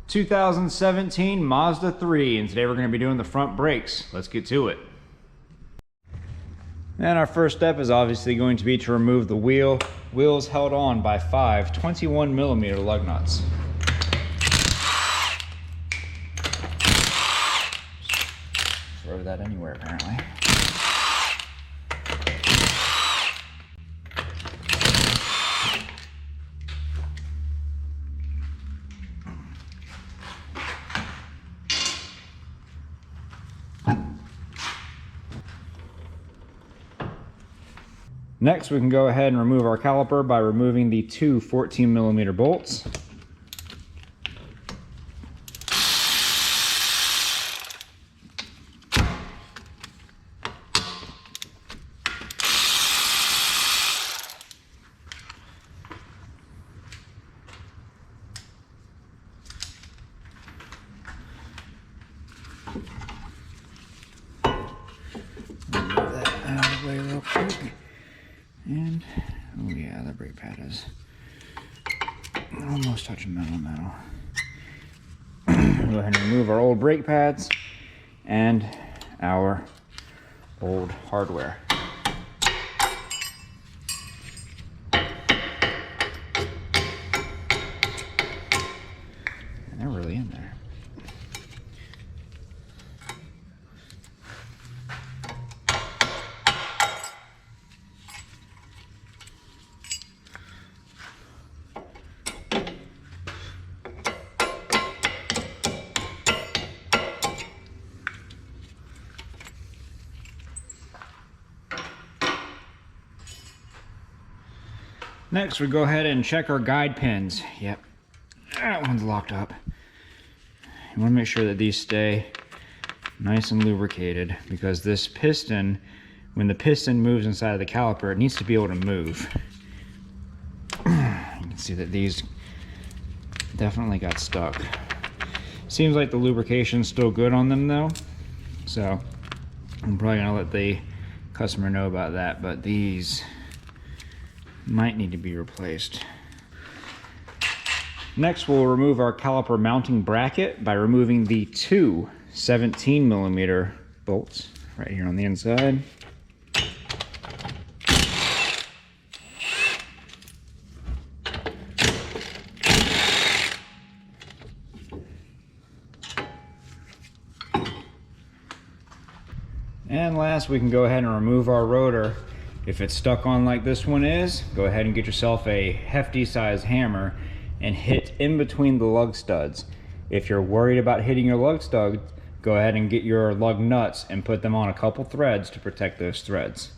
2017 Mazda 3, and today we're going to be doing the front brakes. Let's get to it. And our first step is obviously going to be to remove the wheels held on by 5 21mm lug nuts. Throw that anywhere apparently. Next, we can go ahead and remove our caliper by removing the 2 14mm bolts. Move that out of the way real quick. And, oh yeah, the brake pad is almost touching metal. Go ahead and remove our old brake pads and our old hardware. And they're really in there. Next, we go ahead and check our guide pins. Yep, that one's locked up. You want to make sure that these stay nice and lubricated, because this piston, when the piston moves inside of the caliper, it needs to be able to move. You can see that these definitely got stuck. Seems like the lubrication's still good on them though, so I'm probably gonna let the customer know about that, but these might need to be replaced. Next, we'll remove our caliper mounting bracket by removing the 2 17mm bolts right here on the inside. And last, we can go ahead and remove our rotor. If it's stuck on like this one is, go ahead and get yourself a hefty size hammer and hit in between the lug studs. If you're worried about hitting your lug studs, go ahead and get your lug nuts and put them on a couple threads to protect those threads.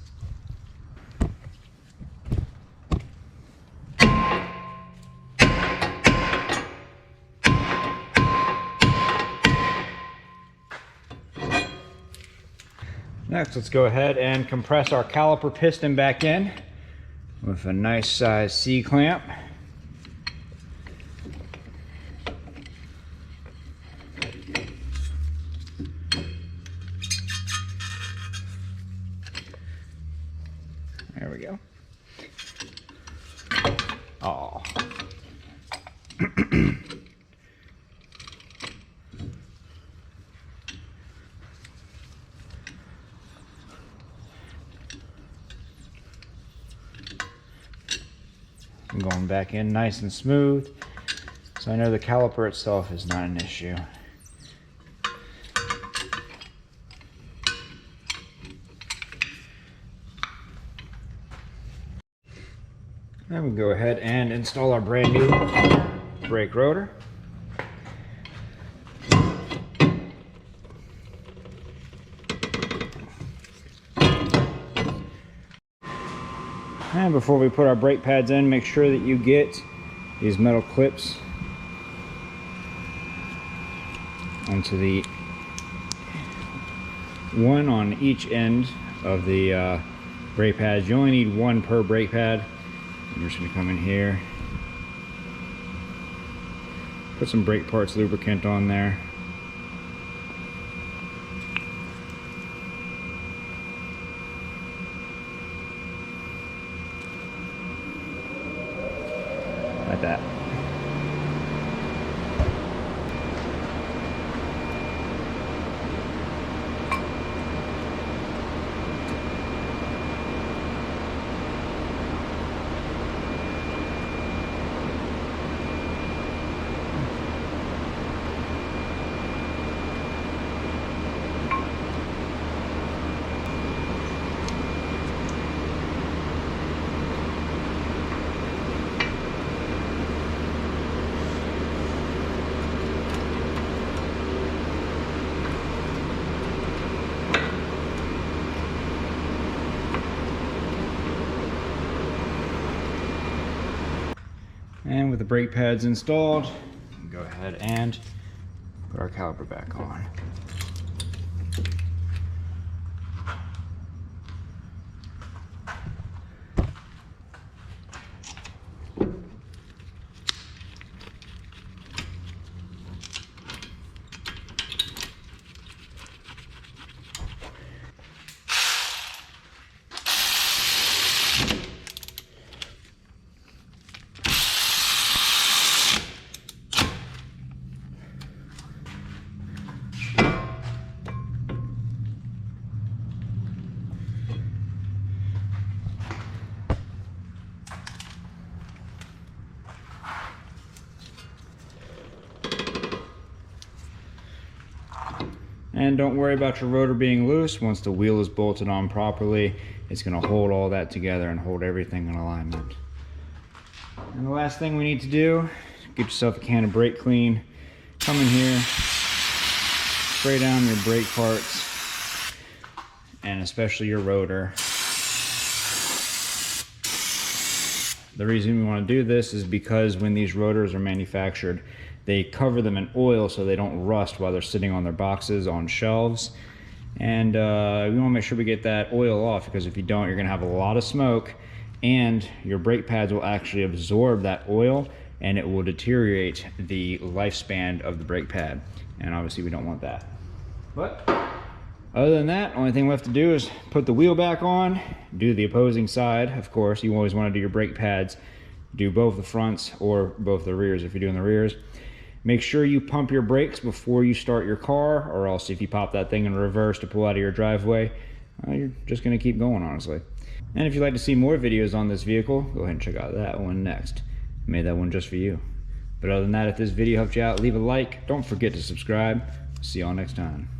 Next, let's go ahead and compress our caliper piston back in with a nice size C-clamp. There we go. Oh. I'm going back in nice and smooth, so I know the caliper itself is not an issue. Then we go ahead and install our brand new brake rotor. And before we put our brake pads in, make sure that you get these metal clips onto the one on each end of the brake pads. You only need one per brake pad. I'm just going to come in here, put some brake parts lubricant on there. Like that. And with the brake pads installed, go ahead and put our caliper back on. And don't worry about your rotor being loose. Once the wheel is bolted on properly, it's going to hold all that together and hold everything in alignment. And the last thing we need to do, get yourself a can of brake clean. Come in here, spray down your brake parts, and especially your rotor. The reason we want to do this is because when these rotors are manufactured, they cover them in oil so they don't rust while they're sitting on their boxes on shelves. And we want to make sure we get that oil off, because if you don't, you're going to have a lot of smoke, and your brake pads will actually absorb that oil and it will deteriorate the lifespan of the brake pad. And obviously we don't want that. But other than that, only thing we have to do is put the wheel back on, do the opposing side. Of course, you always want to do your brake pads, do both the fronts or both the rears if you're doing the rears. Make sure you pump your brakes before you start your car, or else if you pop that thing in reverse to pull out of your driveway, you're just going to keep going, honestly. And if you'd like to see more videos on this vehicle, go ahead and check out that one next. I made that one just for you. But other than that, if this video helped you out, leave a like. Don't forget to subscribe. See y'all next time.